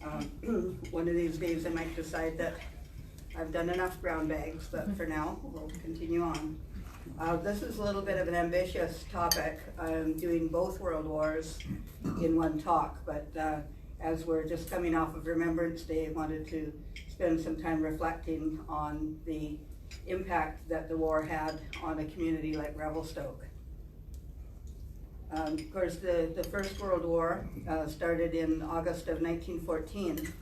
One of these days I might decide that I've done enough brown bags, but for now we'll continue on. This is a little bit of an ambitious topic. I'm doing both world wars in one talk, but as we're just coming off of Remembrance Day, I wanted to spend some time reflecting on the impact that the war had on a community like Revelstoke. Of course, the First World War started in August of 1914,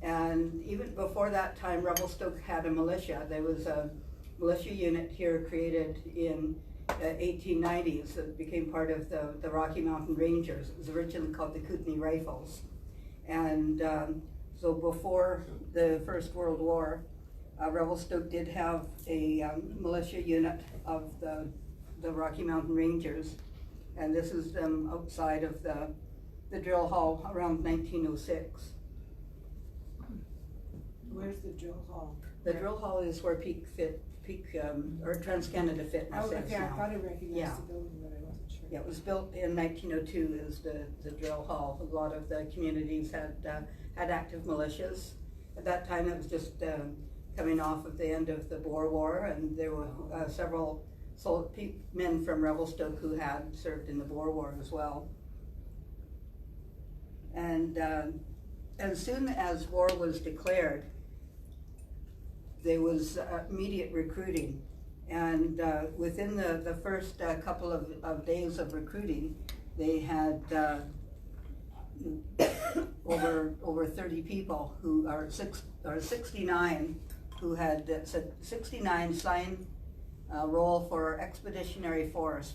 and even before that time, Revelstoke had a militia. There was a militia unit here created in 1890s that became part of the Rocky Mountain Rangers. It was originally called the Kootenai Rifles. And so before the First World War, Revelstoke did have a militia unit of the Rocky Mountain Rangers. And this is them outside of the drill hall around 1906. Where's the drill hall? The drill hall is where or Trans-Canada Fitness is okay, now. I thought I recognized Yeah. the building, but I wasn't sure. Yeah, it was built in 1902 as the drill hall. A lot of the communities had active militias. At that time, it was just coming off of the end of the Boer War, and there were several men from Revelstoke who had served in the Boer War as well. And as soon as war was declared, there was immediate recruiting. And within the first couple of days of recruiting, they had over 30 people who are 69 who had 69 signed roll for expeditionary force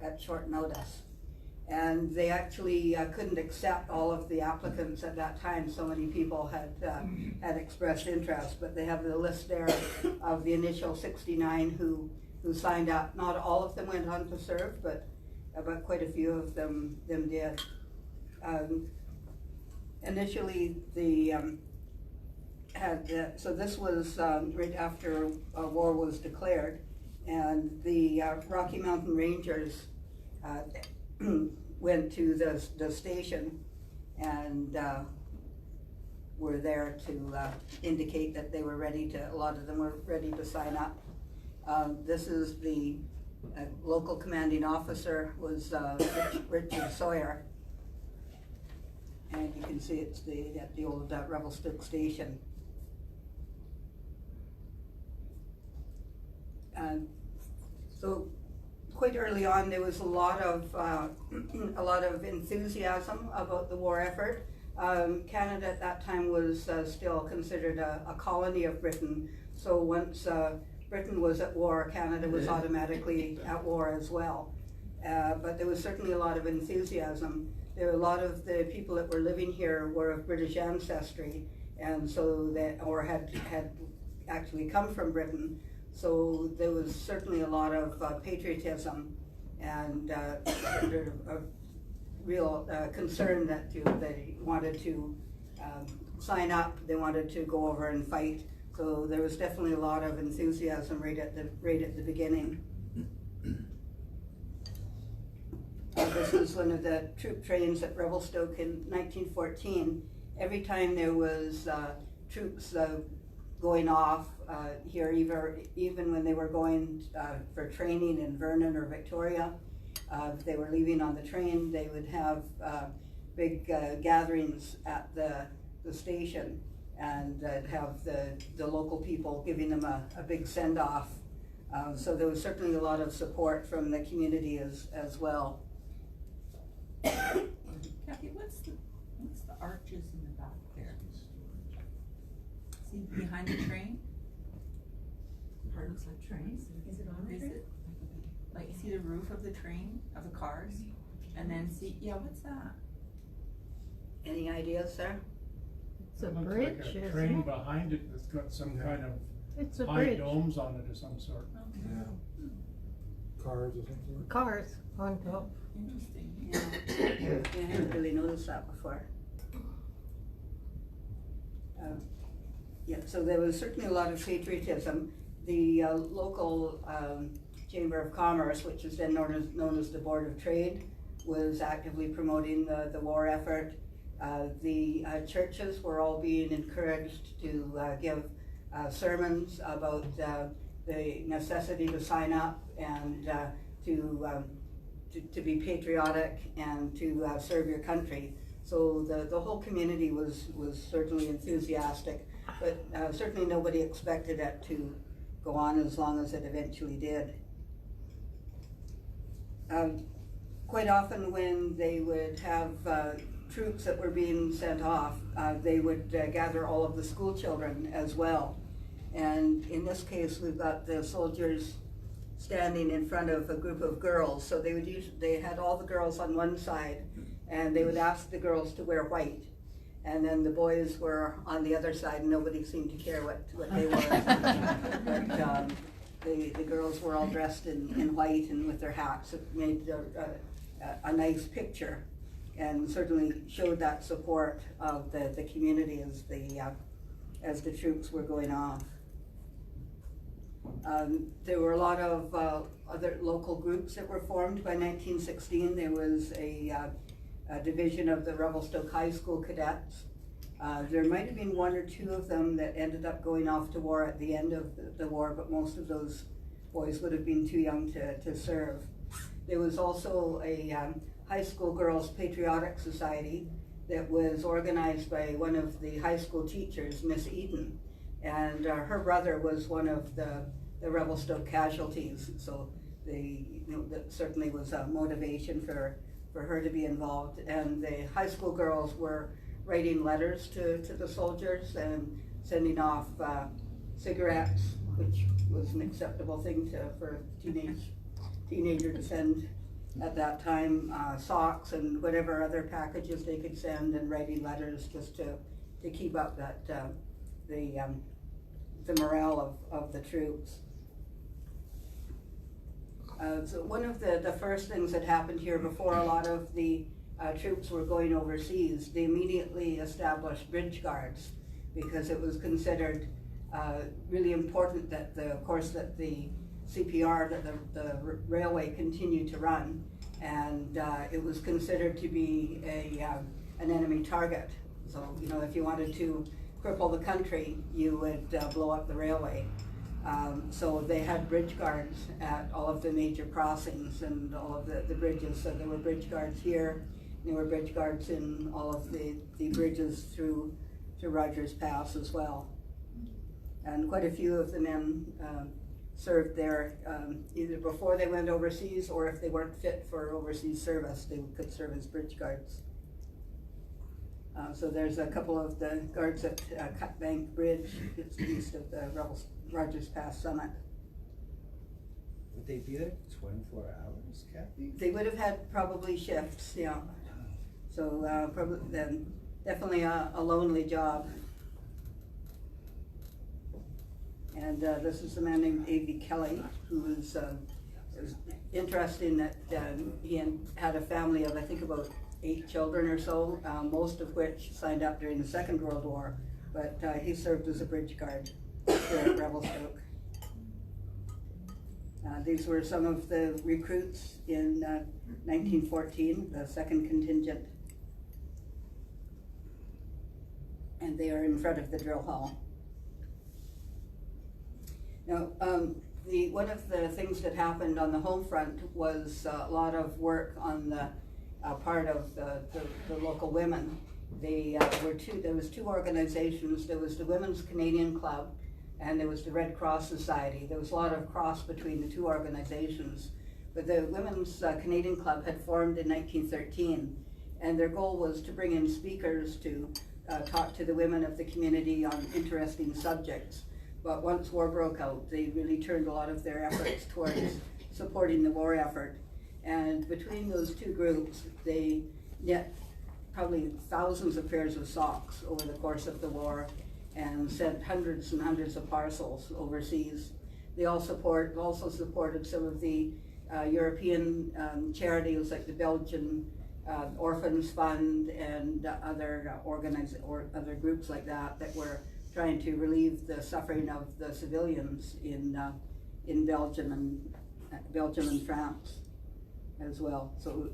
at short notice. And they actually couldn't accept all of the applicants at that time. So many people had expressed interest, but they have the list there of the initial 69 who signed up. Not all of them went on to serve, but quite a few of them did. Initially, so this was right after war was declared, and the Rocky Mountain Rangers went to the station and were there to indicate that they were ready to, a lot of them were ready to sign up. This is the local commanding officer was Richard Sawyer. And you can see it's at the old Revelstoke station. So quite early on, there was a lot of enthusiasm about the war effort. Canada at that time was still considered a colony of Britain. So once Britain was at war, Canada was automatically at war as well. But there was certainly a lot of enthusiasm. There were a lot of the people that were living here were of British ancestry, and so or had actually come from Britain. So there was certainly a lot of patriotism and a real concern that they wanted to sign up. They wanted to go over and fight. So there was definitely a lot of enthusiasm right at the beginning. This was one of the troop trains at Revelstoke in 1914. Every time there was troops going off here, even when they were going for training in Vernon or Victoria, if they were leaving on the train, they would have big gatherings at the station and have the local people giving them a big send-off. So there was certainly a lot of support from the community as well. Cathy, what's the arches in the back there? See behind the train? Part looks like trains. Is it on the train? Like, you see the roof of the train, of the cars? And then see, yeah, what's that? Any ideas, sir? It's a Looks bridge, like a isn't train it? behind it that's got some kind of It's a high bridge. domes on it of some sort. Yeah. Cars or something. Cars on top. Interesting. Yeah, I hadn't really noticed that before. Yeah, so there was certainly a lot of patriotism. The local Chamber of Commerce, which is then known as the Board of Trade, was actively promoting the war effort. The churches were all being encouraged to give sermons about the necessity to sign up and to be patriotic and to serve your country. So the whole community was certainly enthusiastic, but certainly nobody expected it to go on as long as it eventually did. Quite often when they would have troops that were being sent off, they would gather all of the school children as well. And in this case, we've got the soldiers standing in front of a group of girls. So they had all the girls on one side, and they would ask the girls to wear white. And then the boys were on the other side, and nobody seemed to care what they were. But the girls were all dressed in white and with their hats. It made a nice picture, and certainly showed that support of the community as the troops were going off. There were a lot of other local groups that were formed by 1916. There was a division of the Revelstoke High School cadets. There might have been one or two of them that ended up going off to war at the end of the war, but most of those boys would have been too young to serve. There was also a high school girls patriotic society that was organized by one of the high school teachers, Miss Eden, and her brother was one of the Revelstoke casualties. So that certainly was a motivation for her to be involved. And the high school girls were writing letters to the soldiers and sending off cigarettes, which was an acceptable thing for a teenager to send at that time, socks and whatever other packages they could send, and writing letters just to keep up the morale of the troops. So one of the first things that happened here before a lot of the troops were going overseas, they immediately established bridge guards, because it was considered really important that the CPR, that the railway continued to run, and it was considered to be an enemy target. So, if you wanted to cripple the country, you would blow up the railway. So they had bridge guards at all of the major crossings and all of the bridges. So there were bridge guards here, there were bridge guards in all of the bridges through Rogers Pass as well. And quite a few of the men served there either before they went overseas, or if they weren't fit for overseas service, they could serve as bridge guards. So there's a couple of the guards at Cut Bank Bridge, it's east of the Rogers Pass summit. Would they be there 24 hours, Kathy? They would have had probably shifts, yeah. So probably then definitely a lonely job. And this is a man named A.V. Kelly, who was it was interesting that he had a family of, I think, about 8 children or so, most of which signed up during the Second World War, but he served as a bridge guard here at Revelstoke. These were some of the recruits in 1914, the second contingent. And they are in front of the drill hall. Now, one of the things that happened on the home front was a lot of work on the part of the local women. There was 2 organizations. There was the Women's Canadian Club, and there was the Red Cross Society. There was a lot of cross between the 2 organizations. But the Women's Canadian Club had formed in 1913, and their goal was to bring in speakers to talk to the women of the community on interesting subjects. But once war broke out, they really turned a lot of their efforts towards supporting the war effort. And between those 2 groups, they knit probably thousands of pairs of socks over the course of the war, and sent hundreds and hundreds of parcels overseas. They also supported some of the European charities, like the Belgian Orphans Fund and other other groups like that were trying to relieve the suffering of the civilians in Belgium and France as well. So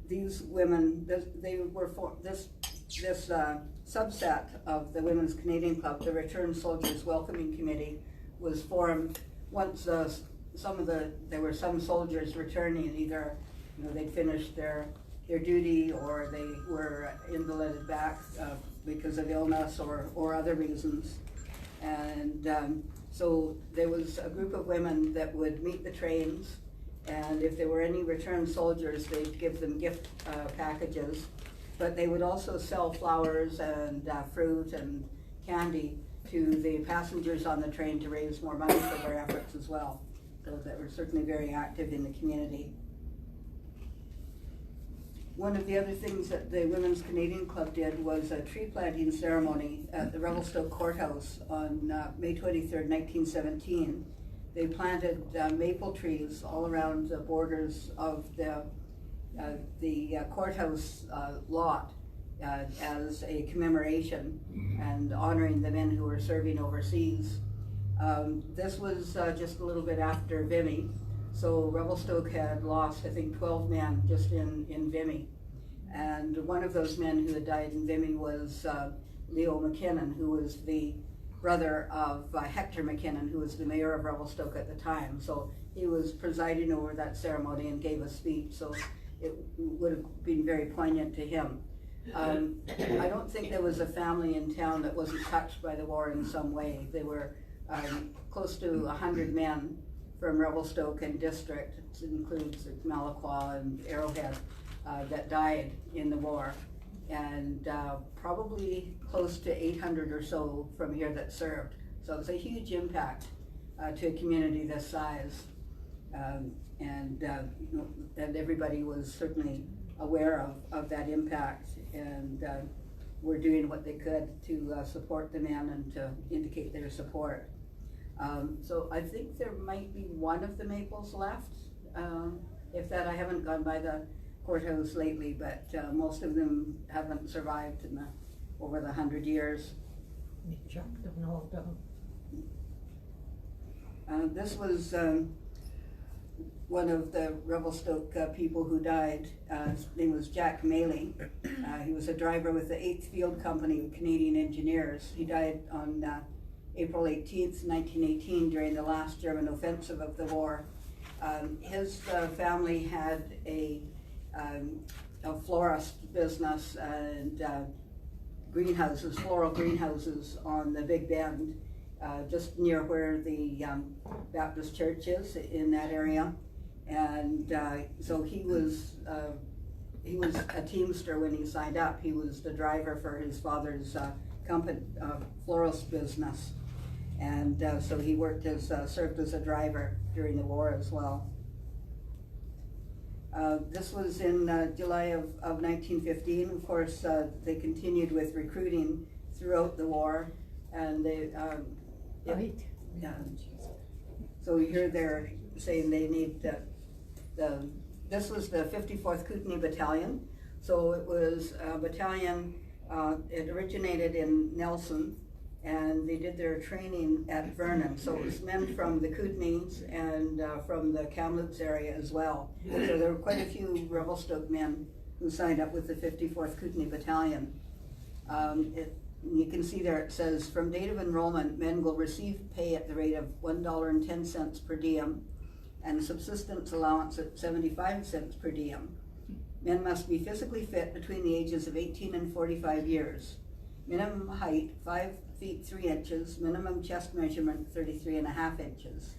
these women, this this subset of the Women's Canadian Club, the Returned Soldiers Welcoming Committee, was formed once there were some soldiers returning, either they'd finished their duty or they were invalided back because of illness or other reasons. And so there was a group of women that would meet the trains, and if there were any returned soldiers, they'd give them gift packages, but they would also sell flowers and fruit and candy to the passengers on the train to raise more money for their efforts as well. So they were certainly very active in the community. One of the other things that the Women's Canadian Club did was a tree planting ceremony at the Revelstoke Courthouse on May 23rd, 1917. They planted maple trees all around the borders of the courthouse lot as a commemoration and honoring the men who were serving overseas. This was just a little bit after Vimy, so Revelstoke had lost, I think, 12 men just in Vimy. And one of those men who had died in Vimy was Leo McKinnon, who was the brother of Hector McKinnon, who was the mayor of Revelstoke at the time. So he was presiding over that ceremony and gave a speech, so it would have been very poignant to him. I don't think there was a family in town that wasn't touched by the war in some way. There were close to 100 men from Revelstoke and district, it includes Malaqua and Arrowhead, that died in the war, and probably close to 800 or so from here that served. So it was a huge impact to a community this size, and everybody was certainly aware of that impact, and were doing what they could to support the men and to indicate their support. So I think there might be one of the maples left. If that, I haven't gone by the courthouse lately, but most of them haven't survived in over the 100 years. You chopped them all down. This was one of the Revelstoke people who died. His name was Jack Maley. He was a driver with the 8th Field Company of Canadian Engineers. He died on April 18th, 1918, during the last German offensive of the war. His family had a florist business and greenhouses, floral greenhouses on the Big Bend, just near where the Baptist church is in that area. And so he was a teamster when he signed up. He was the driver for his father's company, florist business. And so he served as a driver during the war as well. This was in July of 1915. Of course, they continued with recruiting throughout the war, and they, Right. yeah. So here they're saying they need this was the 54th Kootenai Battalion. So it was a battalion, it originated in Nelson, and they did their training at Vernon. So it was men from the Kootenays and from the Kamloops area as well. So there were quite a few Revelstoke men who signed up with the 54th Kootenai Battalion. You can see there it says, from date of enrollment, men will receive pay at the rate of $1.10 per diem and subsistence allowance at 75 cents per diem. Men must be physically fit between the ages of 18 and 45 years. Minimum height, 5 feet 3 inches, minimum chest measurement, 33.5 inches.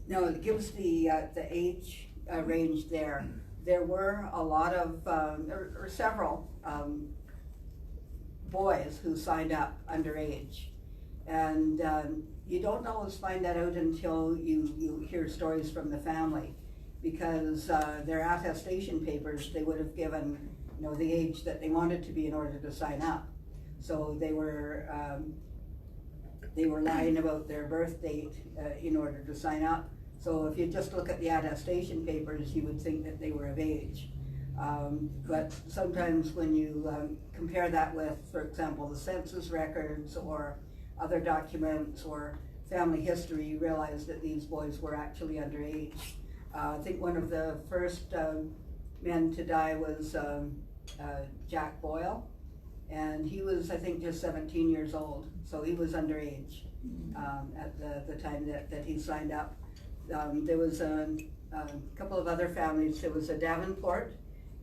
No, it gives the age range there. There were a lot of, or several boys who signed up underage. And you don't always find that out until you hear stories from the family, because their attestation papers, they would have given the age that they wanted to be in order to sign up. So they were lying about their birth date in order to sign up. So if you just look at the attestation papers, you would think that they were of age. But sometimes when you compare that with, for example, the census records or other documents or family history, you realize that these boys were actually underage. I think one of the first men to die was Jack Boyle, and he was, I think, just 17 years old, so he was underage at the time that he signed up. There was a couple of other families. There was a Davenport,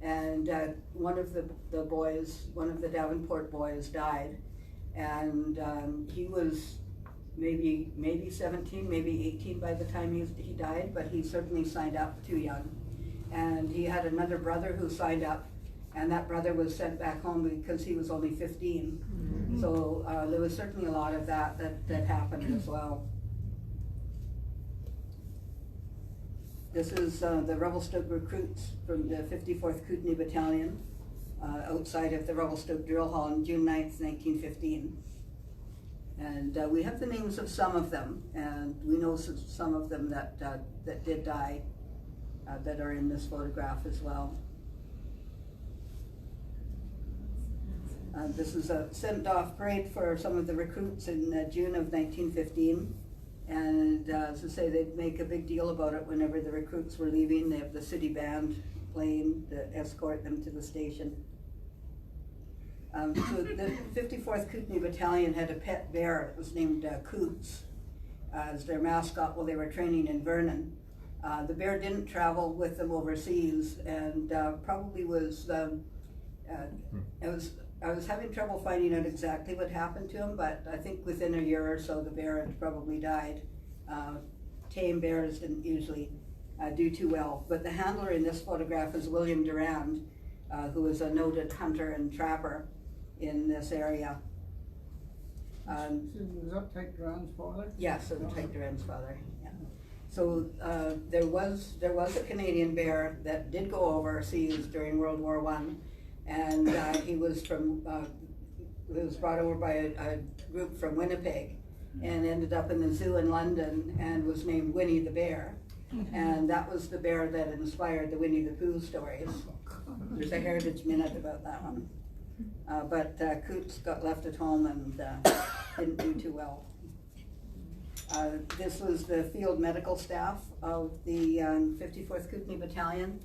and one of the Davenport boys died, and he was maybe 17, maybe 18 by the time he died, but he certainly signed up too young. And he had another brother who signed up, and that brother was sent back home because he was only 15. Mm-hmm. So there was certainly a lot of that happened as well. This is the Revelstoke recruits from the 54th Kootenai Battalion outside of the Revelstoke Drill Hall on June 9th, 1915. And we have the names of some of them, and we know some of them that did die that are in this photograph as well. This is a sent-off parade for some of the recruits in June of 1915. And as I say, they'd make a big deal about it whenever the recruits were leaving. They have the city band playing to escort them to the station. So the 54th Kootenai Battalion had a pet bear. It was named Coots as their mascot while they were training in Vernon. The bear didn't travel with them overseas, and probably was, I was having trouble finding out exactly what happened to him, but I think within a year or so the bear had probably died. Tame bears didn't usually do too well, but the handler in this photograph is William Durand, who was a noted hunter and trapper in this area. Was that Tyke Duran's father? Yes, it was Tyke Duran's father. Yeah. So there was a Canadian bear that did go overseas during World War I, and he was brought over by a group from Winnipeg, and ended up in the zoo in London and was named Winnie the Bear. And that was the bear that inspired the Winnie the Pooh stories. There's a heritage minute about that one. But Coots got left at home and didn't do too well. This was the field medical staff of the 54th Kootenai Battalion.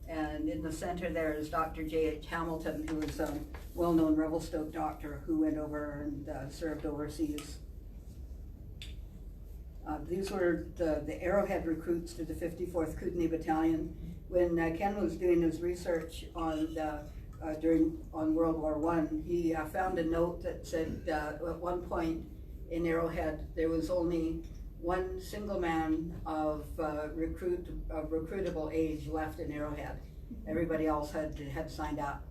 And in the center there is Dr. J.H. Hamilton, who is a well-known Revelstoke doctor who went over and served overseas. These were the Arrowhead recruits to the 54th Kootenai Battalion. When Ken was doing his research on World War I, he found a note that said at one point in Arrowhead there was only one single man of recruitable age left in Arrowhead. Everybody else had signed up.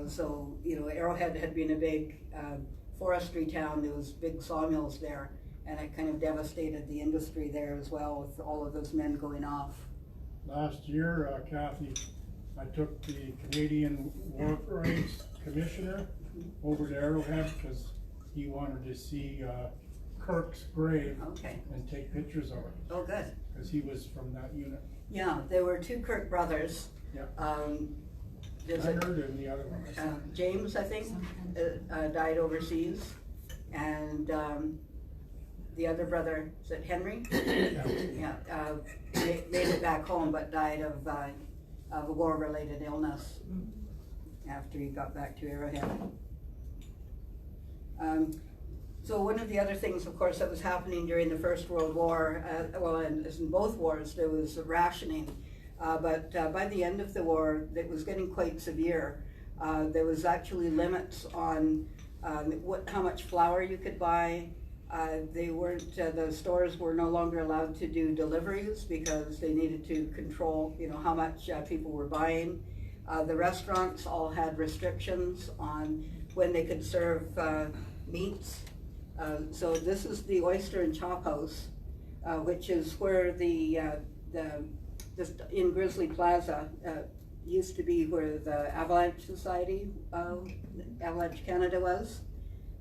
So Arrowhead had been a big forestry town. There was big sawmills there, and it kind of devastated the industry there as well with all of those men going off. Last year, Kathy, I took the Canadian War Parades Commissioner over to Arrowhead because he wanted to see Kirk's grave and take pictures of it. Oh, good. Because he was from that unit. Yeah, there were two Kirk brothers. Yeah. Leonard and the other one. James, I think, died overseas, and the other brother, is it Henry? Yeah, made it back home, but died of a war-related illness after he got back to Arrowhead. So one of the other things, of course, that was happening during the First World War, and as in both wars, there was rationing. But by the end of the war, it was getting quite severe. There was actually limits on how much flour you could buy. The stores were no longer allowed to do deliveries because they needed to control, how much people were buying. The restaurants all had restrictions on when they could serve meats. So this is the Oyster and Chop House, which is where just in Grizzly Plaza, used to be where the Avalanche Society, Avalanche Canada was,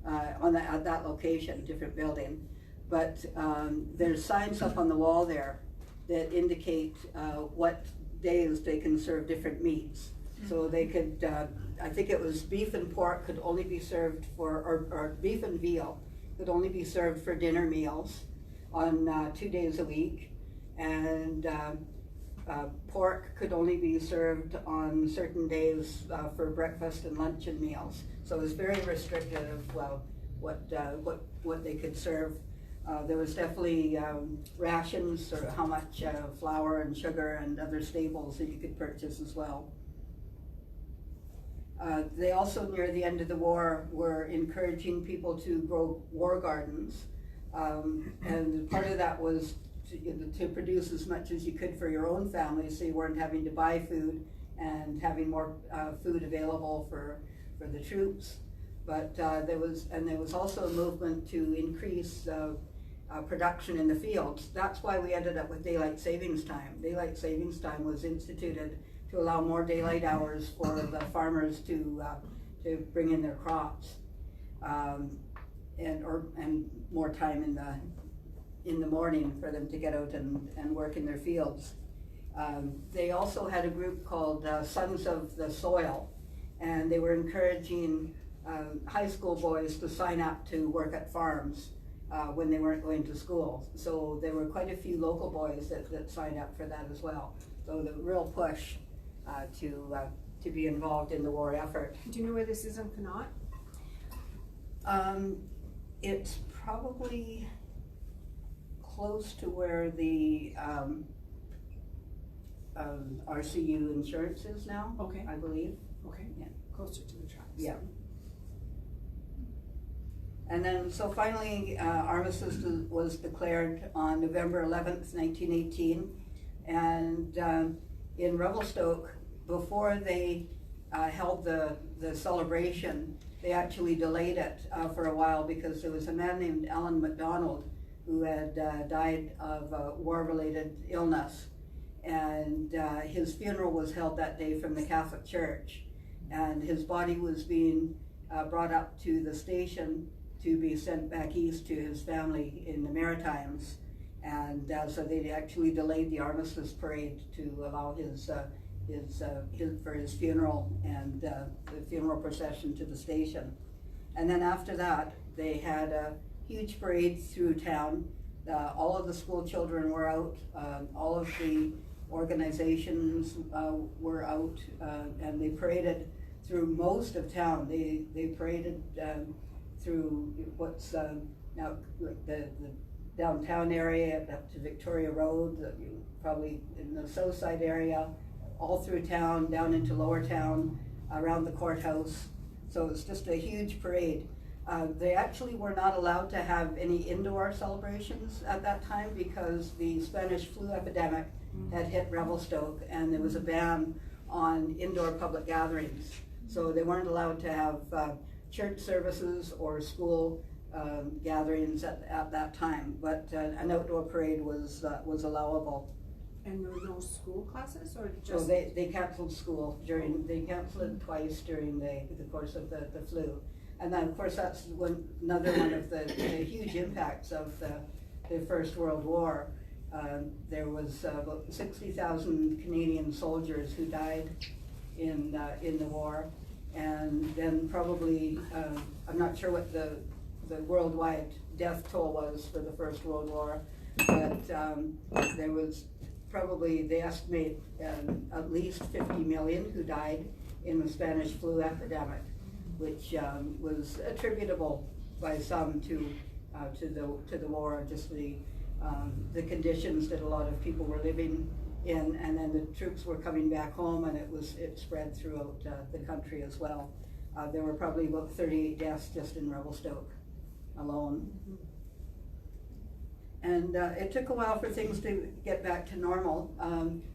at that location, different building. But there's signs up on the wall there that indicate what days they can serve different meats. So they could, I think it was beef and pork could only be served or beef and veal could only be served for dinner meals on 2 days a week. And Pork could only be served on certain days for breakfast and lunch and meals. So it was very restrictive of what they could serve. There was definitely rations or how much flour and sugar and other staples that you could purchase as well. They also, near the end of the war, were encouraging people to grow war gardens. And part of that was to produce as much as you could for your own family, so you weren't having to buy food and having more food available for the troops. But there was also a movement to increase production in the fields. That's why we ended up with daylight savings time. Daylight savings time was instituted to allow more daylight hours for the farmers to bring in their crops, and more time in the morning for them to get out and work in their fields. They also had a group called Sons of the Soil, and they were encouraging high school boys to sign up to work at farms when they weren't going to school. So there were quite a few local boys that signed up for that as well. So the real push to be involved in the war effort. Do you know where this is in Connaught? It's probably close to where the RCU insurance is now. Okay. I believe. Okay. Yeah. Closer to the tracks. Yeah. And then, so finally, armistice was declared on November 11th, 1918. And in Revelstoke, before they held the celebration, they actually delayed it for a while because there was a man named Alan MacDonald who had died of war-related illness. And his funeral was held that day from the Catholic Church. And his body was being brought up to the station to be sent back east to his family in the Maritimes. And so they actually delayed the armistice parade to allow for his funeral and the funeral procession to the station. And then after that, they had a huge parade through town. All of the school children were out, all of the organizations were out, and they paraded through most of town. They paraded through what's now the downtown area up to Victoria Road, probably in the south side area, all through town, down into Lower Town, around the courthouse. So it was just a huge parade. They actually were not allowed to have any indoor celebrations at that time because the Spanish flu epidemic had hit Revelstoke, and there was a ban on indoor public gatherings. So they weren't allowed to have church services or school gatherings at that time, but an outdoor parade was allowable. And there were no school classes, or So just? they canceled school they canceled it twice during the course of the flu. And then, of course, that's another one of the huge impacts of the First World War. There was about 60,000 Canadian soldiers who died in the war. And then probably, I'm not sure what the worldwide death toll was for the First World War, but there was probably, they estimate at least 50 million who died in the Spanish flu epidemic, which was attributable by some to the war, just the conditions that a lot of people were living in, and then the troops were coming back home, and it spread throughout the country as well. There were probably about 38 deaths just in Revelstoke alone. And it took a while for things to get back to normal.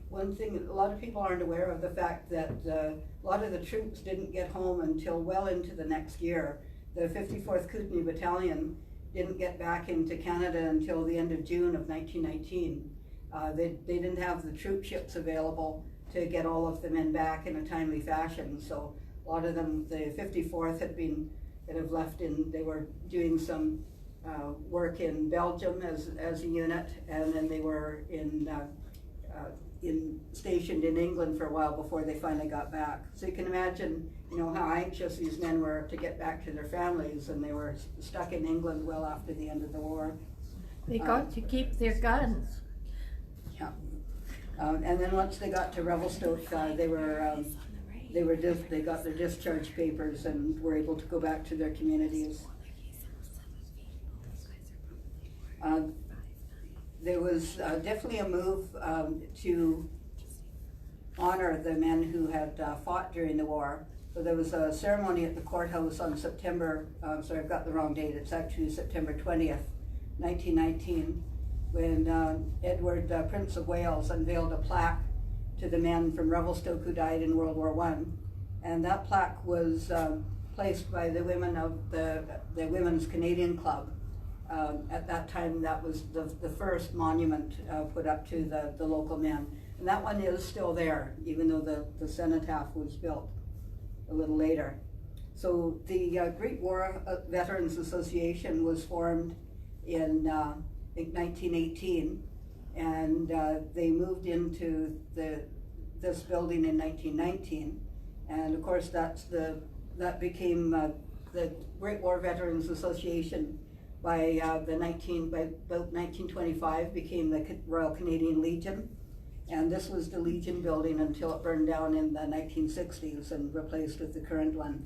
One thing, a lot of people aren't aware of the fact that a lot of the troops didn't get home until well into the next year. The 54th Kootenai Battalion didn't get back into Canada until the end of June of 1919. They didn't have the troop ships available to get all of the men back in a timely fashion. So a lot of them, the 54th had left they were doing some work in Belgium as a unit, and then they were stationed in England for a while before they finally got back. So you can imagine, how anxious these men were to get back to their families, and they were stuck in England well after the end of the war. They got to keep their guns. Yeah. And then once they got to Revelstoke, they got their discharge papers and were able to go back to their communities. There was definitely a move to honor the men who had fought during the war. So there was a ceremony at the courthouse on September, sorry, I've got the wrong date, it's actually September 20th, 1919, when Edward, Prince of Wales, unveiled a plaque to the men from Revelstoke who died in World War I. And that plaque was placed by the women of the Women's Canadian Club. At that time, that was the first monument put up to the local men. And that one is still there, even though the cenotaph was built a little later. So the Great War Veterans Association was formed in, I think, 1918, and they moved into this building in 1919. And of course, that became the Great War Veterans Association by about 1925 became the Royal Canadian Legion. And this was the Legion building until it burned down in the 1960s and replaced with the current one.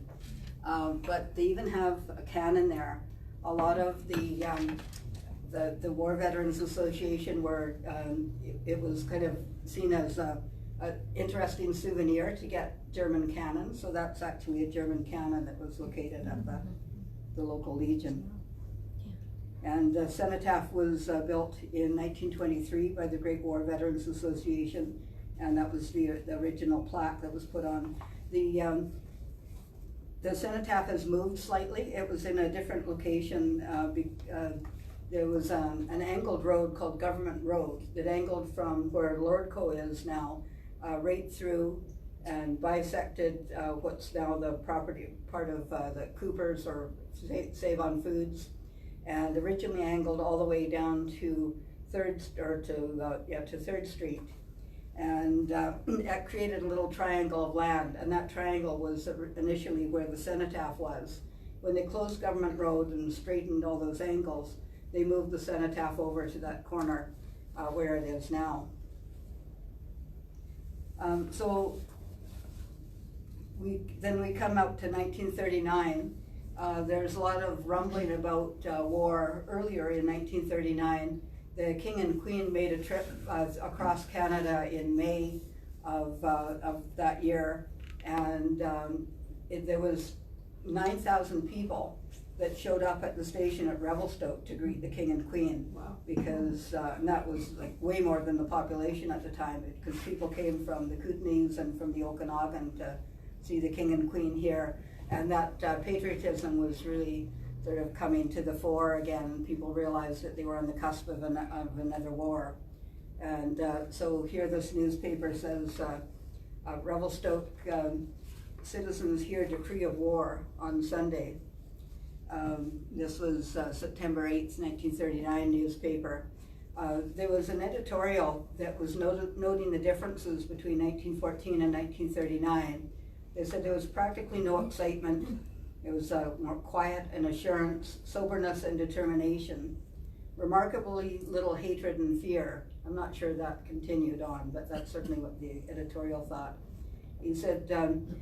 But they even have a cannon there. A lot of the War Veterans Association were, it was kind of seen as an interesting souvenir to get German cannon. So that's actually a German cannon that was located at the local Legion. And the cenotaph was built in 1923 by the Great War Veterans Association, and that was the original plaque that was put on. The cenotaph has moved slightly. It was in a different location. There was an angled road called Government Road that angled from where Lordco is now right through and bisected what's now the property part of the Coopers or Save on Foods, and originally angled all the way down to Third Street, and that created a little triangle of land, and that triangle was initially where the cenotaph was. When they closed Government Road and straightened all those angles, they moved the cenotaph over to that corner where it is now. So we come out to 1939. There's a lot of rumbling about war earlier in 1939. The King and Queen made a trip across Canada in May of that year, and there was 9,000 people that showed up at the station at Revelstoke to greet the King and Queen. Wow. Because and that was like way more than the population at the time, because people came from the Kootenays and from the Okanagan to see the King and Queen here. And that patriotism was really sort of coming to the fore again. People realized that they were on the cusp of another war. And so here this newspaper says, Revelstoke citizens hear decree of war on Sunday. This was September 8th, 1939 newspaper. There was an editorial that was noting the differences between 1914 and 1939. They said there was practically no excitement. It was more quiet and assurance, soberness and determination. Remarkably little hatred and fear. I'm not sure that continued on, but that's certainly what the editorial thought. He said,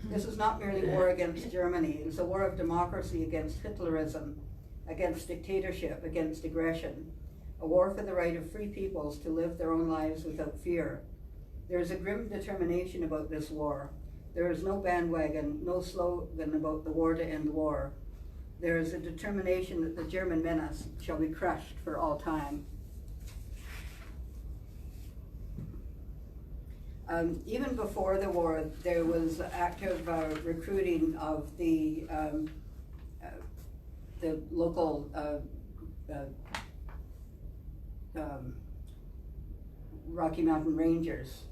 this is not merely war against Germany. It's a war of democracy against Hitlerism, against dictatorship, against aggression. A war for the right of free peoples to live their own lives without fear. There is a grim determination about this war. There is no bandwagon, no slogan about the war to end war. There is a determination that the German menace shall be crushed for all time. Even before the war, there was active recruiting of the local Rocky Mountain Rangers.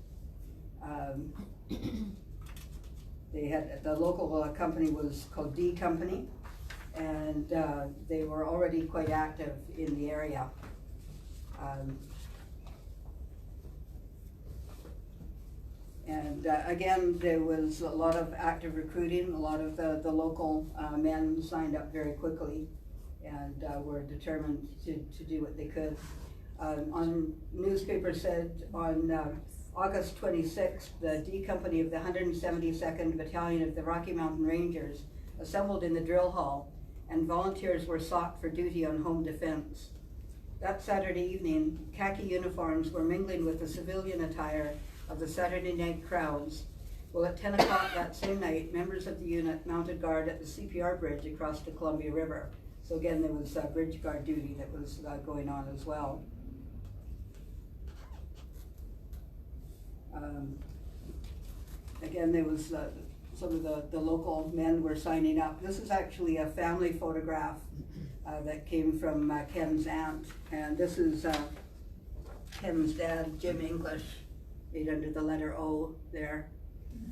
They had, the local company was called D Company, and they were already quite active in the area. And again, there was a lot of active recruiting. A lot of the local men signed up very quickly and were determined to do what they could. On newspaper said on August 26th, the D Company of the 172nd Battalion of the Rocky Mountain Rangers assembled in the drill hall, and volunteers were sought for duty on home defense. That Saturday evening, khaki uniforms were mingling with the civilian attire of the Saturday night crowds. Well, at 10 o'clock that same night, members of the unit mounted guard at the CPR bridge across the Columbia River. So again, there was bridge guard duty that was going on as well. Again, there was some of the local men were signing up. This is actually a family photograph that came from Ken's aunt, and this is Ken's dad, Jim English, made under the letter O there.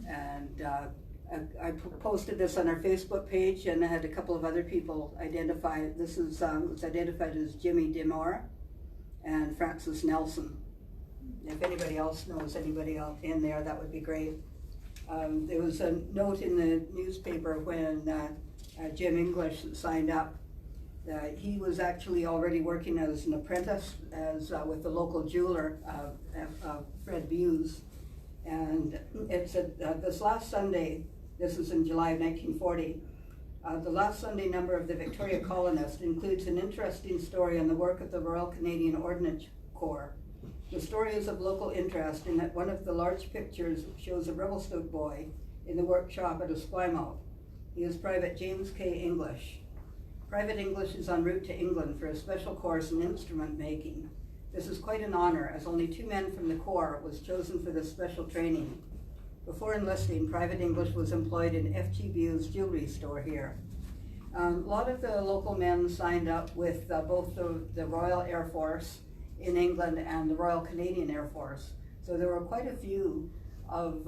And I posted this on our Facebook page, and I had a couple of other people identify. This is it's identified as Jimmy Demore and Francis Nelson. If anybody else knows anybody else in there, that would be great. There was a note in the newspaper when Jim English signed up. He was actually already working as an apprentice with the local jeweler, Fred Buse. And it said this last Sunday, this is in July of 1940, the last Sunday number of the Victoria Colonist includes an interesting story on the work of the Royal Canadian Ordnance Corps. The story is of local interest in that one of the large pictures shows a Revelstoke boy in the workshop at Esquimalt. He is Private James K. English. Private English is en route to England for a special course in instrument making. This is quite an honor, as only 2 men from the Corps was chosen for this special training. Before enlisting, Private English was employed in F.G. Bue's jewelry store here. A lot of the local men signed up with both the Royal Air Force in England and the Royal Canadian Air Force. So there were quite a few of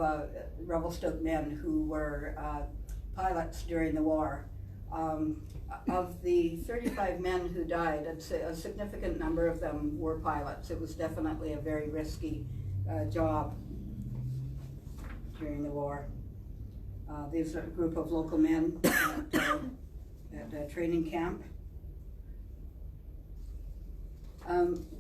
Revelstoke men who were pilots during the war. Of the 35 men who died, I'd say a significant number of them were pilots. It was definitely a very risky job during the war. These are a group of local men at a training camp.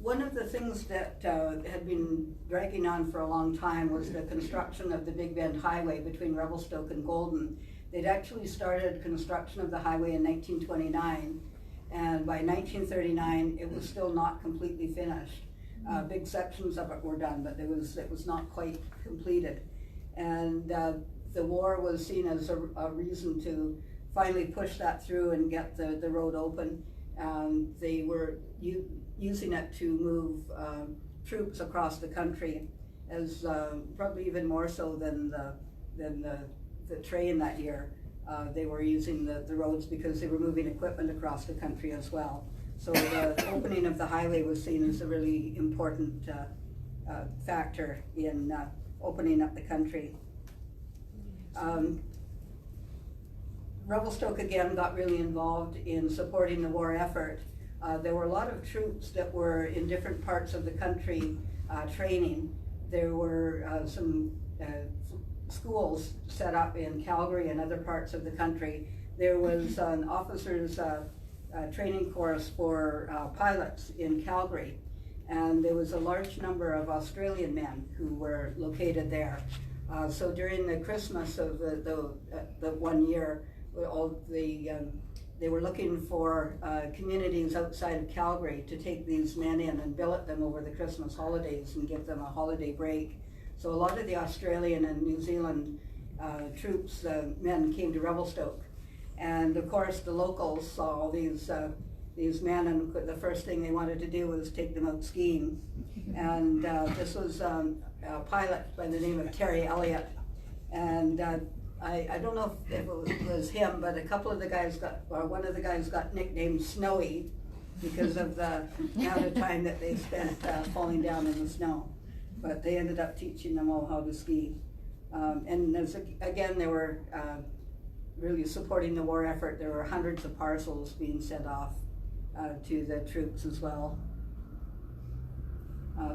One of the things that had been dragging on for a long time was the construction of the Big Bend Highway between Revelstoke and Golden. They'd actually started construction of the highway in 1929, and by 1939 it was still not completely finished. Big sections of it were done, but it was not quite completed. And the war was seen as a reason to finally push that through and get the road open. They were using it to move troops across the country, as probably even more so than the train that year. They were using the roads because they were moving equipment across the country as well. So the opening of the highway was seen as a really important factor in opening up the country. Revelstoke again got really involved in supporting the war effort. There were a lot of troops that were in different parts of the country training. There were some schools set up in Calgary and other parts of the country. There was an officers training course for pilots in Calgary, and there was a large number of Australian men who were located there. So during the Christmas of the 1 year, they were looking for communities outside of Calgary to take these men in and billet them over the Christmas holidays and give them a holiday break. So a lot of the Australian and New Zealand troops, men, came to Revelstoke. And of course the locals saw all these men, and the first thing they wanted to do was take them out skiing. And this was a pilot by the name of Terry Elliott. And I don't know if it was him, but a couple of the guys one of the guys got nicknamed Snowy because of the amount of time that they spent falling down in the snow. But they ended up teaching them all how to ski. And again, they were really supporting the war effort. There were hundreds of parcels being sent off to the troops as well.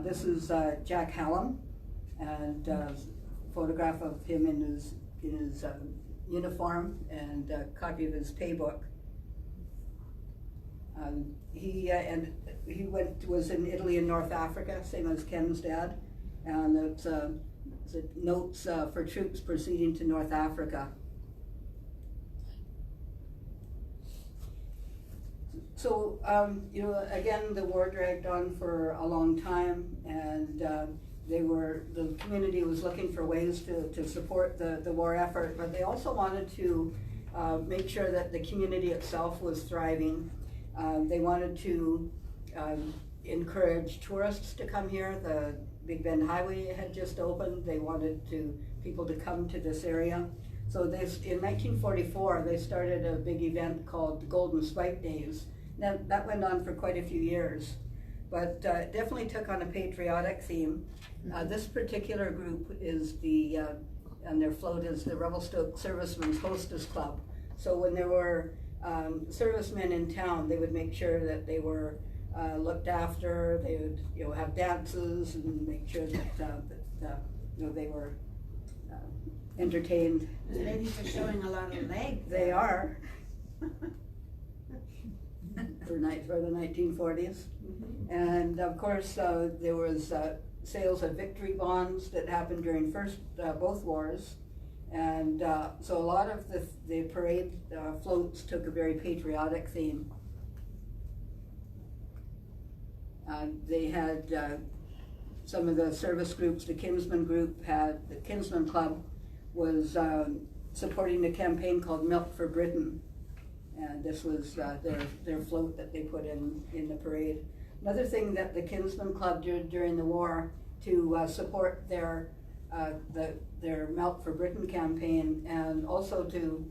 This is Jack Hallam, and a photograph of him in his uniform and a copy of his pay book. He was in Italy and North Africa, same as Ken's dad, and it's notes for troops proceeding to North Africa. So, again, the war dragged on for a long time, and the community was looking for ways to support the war effort, but they also wanted to make sure that the community itself was thriving. They wanted to encourage tourists to come here. The Big Bend Highway had just opened. They wanted people to come to this area. So in 1944, they started a big event called the Golden Spike Days. Now, that went on for quite a few years, but definitely took on a patriotic theme. This particular group is and their float is the Revelstoke Servicemen's Hostess Club. So when there were servicemen in town, they would make sure that they were looked after. They would, have dances and make sure that they were entertained. The ladies are showing a lot of leg. They are. For the 1940s. And of course, there was sales of victory bonds that happened during both wars. And so a lot of the parade floats took a very patriotic theme. They had some of the service groups. The Kinsman group the Kinsman Club was supporting a campaign called Milk for Britain. And this was their float that they put in the parade. Another thing that the Kinsman Club did during the war to support their Milk for Britain campaign, and also to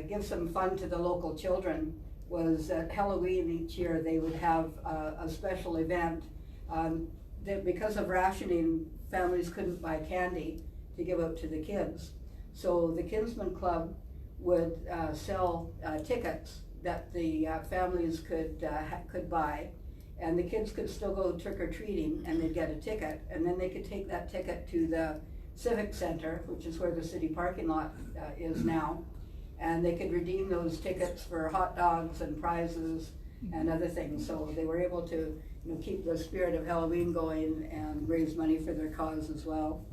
give some fun to the local children, was at Halloween each year they would have a special event. That because of rationing, families couldn't buy candy to give out to the kids. So the Kinsman Club would sell tickets that the families could buy, and the kids could still go trick-or-treating, and they'd get a ticket, and then they could take that ticket to the Civic Center, which is where the city parking lot is now, and they could redeem those tickets for hot dogs and prizes and other things. So they were able to keep the spirit of Halloween going and raise money for their cause as well.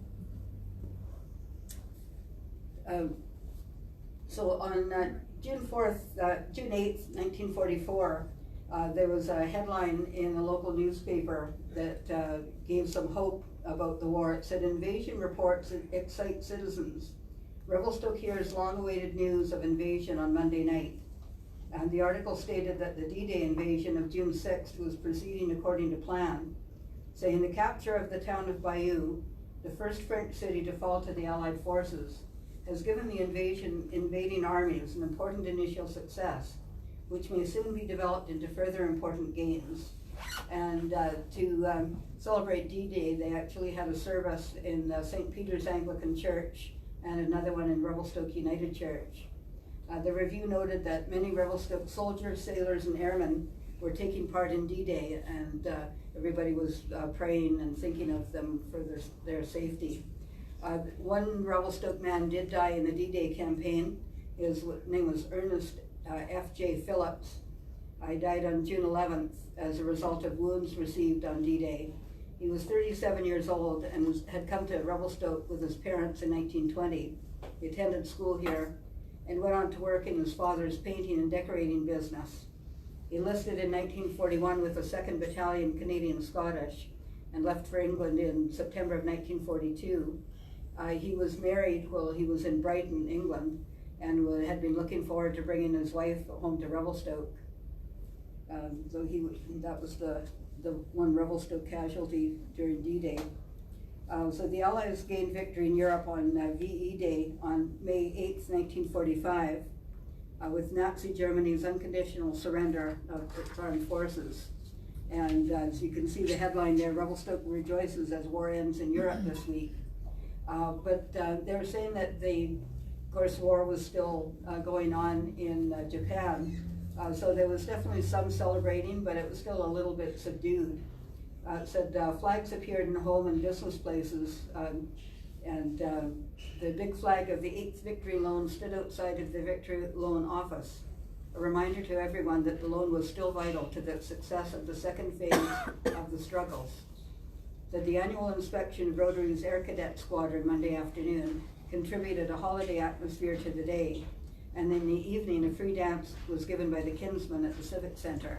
So on June 8th, 1944, there was a headline in a local newspaper that gave some hope about the war. It said, "Invasion reports excite citizens. Revelstoke hears long-awaited news of invasion on Monday night." And the article stated that the D-Day invasion of June 6th was proceeding according to plan, saying the capture of the town of Bayeux, the first French city to fall to the Allied forces, has given the invading armies an important initial success, which may soon be developed into further important gains. And to celebrate D-Day, they actually had a service in St. Peter's Anglican Church and another one in Revelstoke United Church. The review noted that many Revelstoke soldiers, sailors, and airmen were taking part in D-Day, and everybody was praying and thinking of them for their safety. One Revelstoke man did die in the D-Day campaign. His name was Ernest F.J. Phillips. He died on June 11th as a result of wounds received on D-Day. He was 37 years old and had come to Revelstoke with his parents in 1920. He attended school here and went on to work in his father's painting and decorating business. He enlisted in 1941 with the 2nd Battalion Canadian Scottish and left for England in September of 1942. He was married while he was in Brighton, England, and had been looking forward to bringing his wife home to Revelstoke. So that was the one Revelstoke casualty during D-Day. So the Allies gained victory in Europe on VE Day on May 8th, 1945, with Nazi Germany's unconditional surrender of its armed forces. And as you can see the headline there, Revelstoke rejoices as war ends in Europe this week. But they were saying that of course, war was still going on in Japan. So there was definitely some celebrating, but it was still a little bit subdued. It said flags appeared in home and business places, and the big flag of the 8th Victory Loan stood outside of the Victory Loan office, a reminder to everyone that the loan was still vital to the success of the second phase of the struggles. that the annual inspection of Rotary's Air Cadet Squadron Monday afternoon contributed a holiday atmosphere to the day, and in the evening a free dance was given by the Kinsmen at the Civic Center.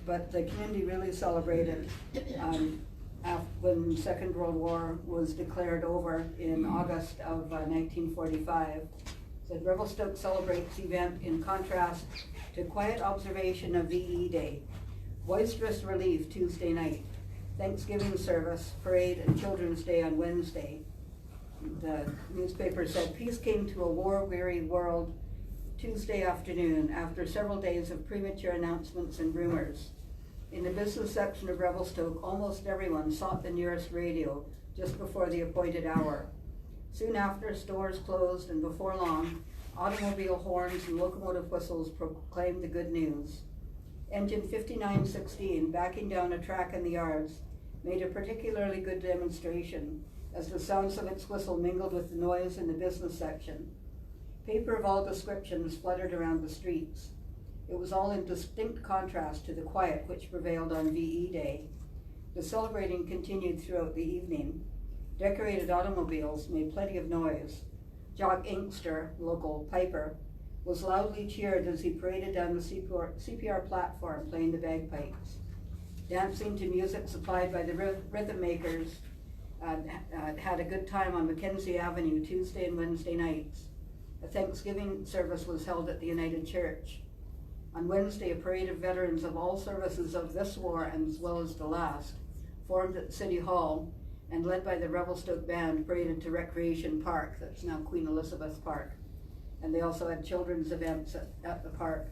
But the community really celebrated when the Second World War was declared over in August of 1945. Said Revelstoke celebrates the event in contrast to quiet observation of VE Day, boisterous relief Tuesday night, Thanksgiving service, parade, and Children's Day on Wednesday. The newspaper said peace came to a war-weary world Tuesday afternoon after several days of premature announcements and rumors. In the business section of Revelstoke, almost everyone sought the nearest radio just before the appointed hour. Soon after, stores closed, and before long, automobile horns and locomotive whistles proclaimed the good news. Engine 5916, backing down a track in the yards, made a particularly good demonstration as the sounds of its whistle mingled with the noise in the business section. Paper of all descriptions fluttered around the streets. It was all in distinct contrast to the quiet which prevailed on VE Day. The celebrating continued throughout the evening. Decorated automobiles made plenty of noise. Jock Inkster, local piper, was loudly cheered as he paraded down the CPR platform playing the bagpipes. Dancing to music supplied by the rhythm makers had a good time on Mackenzie Avenue Tuesday and Wednesday nights. A Thanksgiving service was held at the United Church. On Wednesday, a parade of veterans of all services of this war and as well as the last formed at City Hall and led by the Revelstoke Band paraded to Recreation Park, that's now Queen Elizabeth Park. And they also had children's events at the park.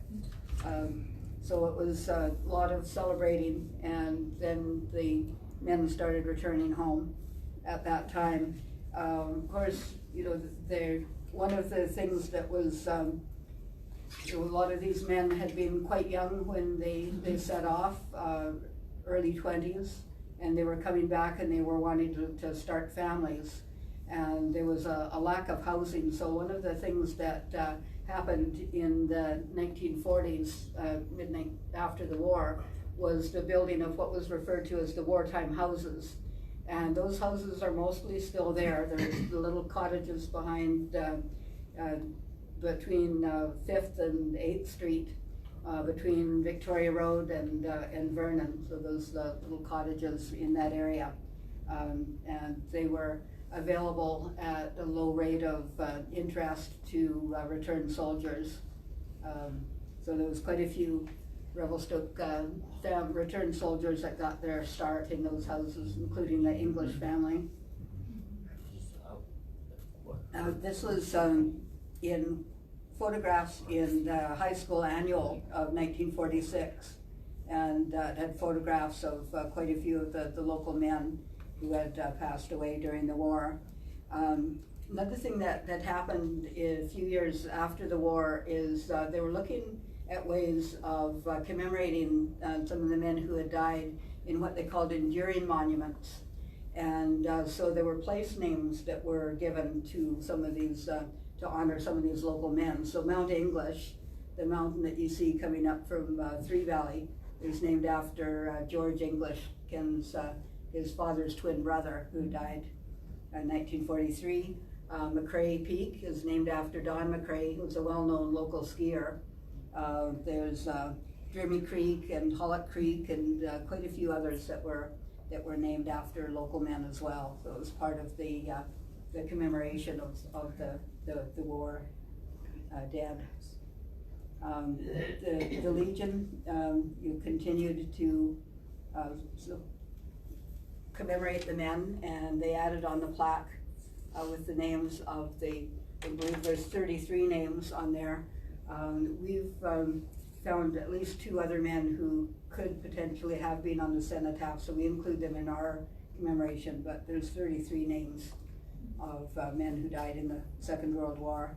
So it was a lot of celebrating, and then the men started returning home at that time. Of course, you know, one of the things that was, a lot of these men had been quite young when they set off, early 20s, and they were coming back and they were wanting to start families. And there was a lack of housing, so one of the things that happened in the 1940s, midnight after the war, was the building of what was referred to as the wartime houses. And those houses are mostly still there. There's the little cottages behind, between 5th and 8th Street, between Victoria Road and Vernon, so those little cottages in that area. And they were available at a low rate of interest to returned soldiers. So there was quite a few Revelstoke returned soldiers that got their start in those houses, including the English family. This was in photographs in the high school annual of 1946, and it had photographs of quite a few of the local men who had passed away during the war. Another thing that happened a few years after the war is they were looking at ways of commemorating some of the men who had died in what they called enduring monuments. And so there were place names that were given to some of these, to honor some of these local men. So Mount English, the mountain that you see coming up from Three Valley, is named after George English, his father's twin brother, who died in 1943. McCrae Peak is named after Don McCrae, who was a well-known local skier. There's Dreamy Creek and Hollock Creek and quite a few others that were named after local men as well. So it was part of the commemoration of the war dead. The Legion, you continued to commemorate the men, and they added on the plaque with the names of I believe there's 33 names on there. We've found at least 2 other men who could potentially have been on the cenotaph, so we include them in our commemoration, but there's 33 names of men who died in the Second World War.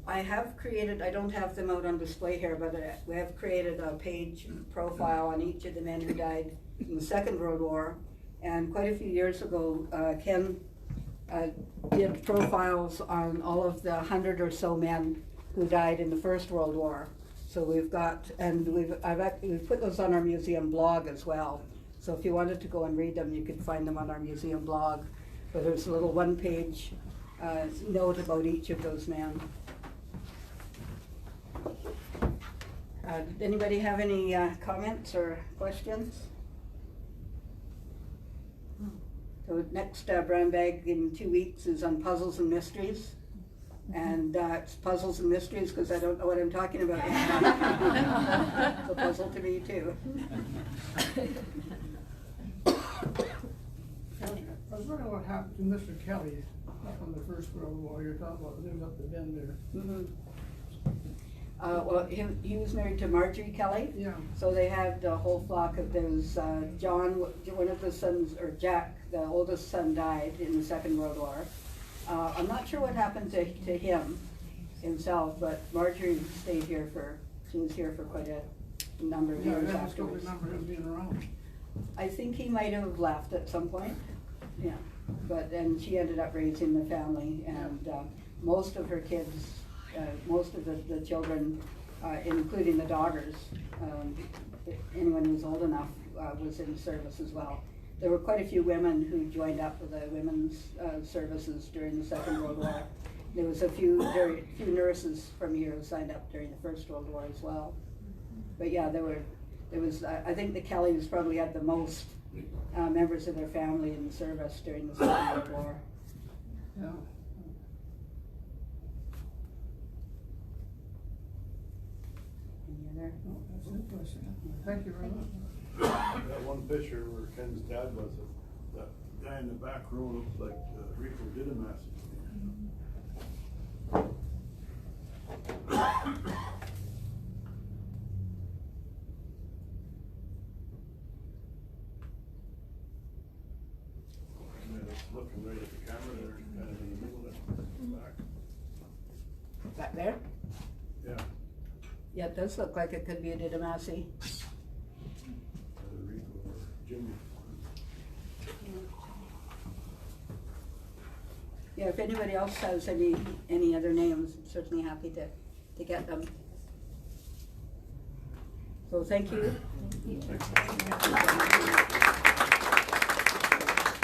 I have created, I don't have them out on display here, but we have created a page profile on each of the men who died in the Second World War. And quite a few years ago, Ken did profiles on all of the 100 or so men who died in the First World War. So we've got, and we've put those on our museum blog as well. So if you wanted to go and read them, you could find them on our museum blog. But there's a little one-page note about each of those men. Did anybody have any comments or questions? So next brown bag in 2 weeks is on puzzles and mysteries. And it's puzzles and mysteries because I don't know what I'm talking about yet. It's a puzzle to me too. I was wondering what happened to Mr. Kelly up in the First World War. You're talking about living up the bend there. Mhm. Well, he was married to Marjorie Kelly. Yeah. So they had a whole flock of those. John, one of the sons, or Jack, the oldest son, died in the Second World War. I'm not sure what happened to him himself, but Marjorie stayed here she was here for quite a number of Yeah, years I just don't afterwards. remember him being around. I think he might have left at some point, yeah. But then she ended up raising the family, and most of her kids, most of the children, including the daughters, anyone who was old enough was in service as well. There were quite a few women who joined up with the women's services during the Second World War. There was very few nurses from here who signed up during the First World War as well. But yeah, I think the Kellys probably had the most members of their family in the service during the Second World War. Yeah. Any other? No, that's interesting. Thank you very much. That one picture where Ken's dad was, that guy in the back row looks like Rico Didymus. Yeah, it's looking right at the camera there, kind of in the middle of it, back. Back there? Yeah, Yeah, it does look like it could be a Didymus. Rico or Jimmy. Yeah, if anybody else has any other names, I'm certainly happy to get them. So thank you. Thank you.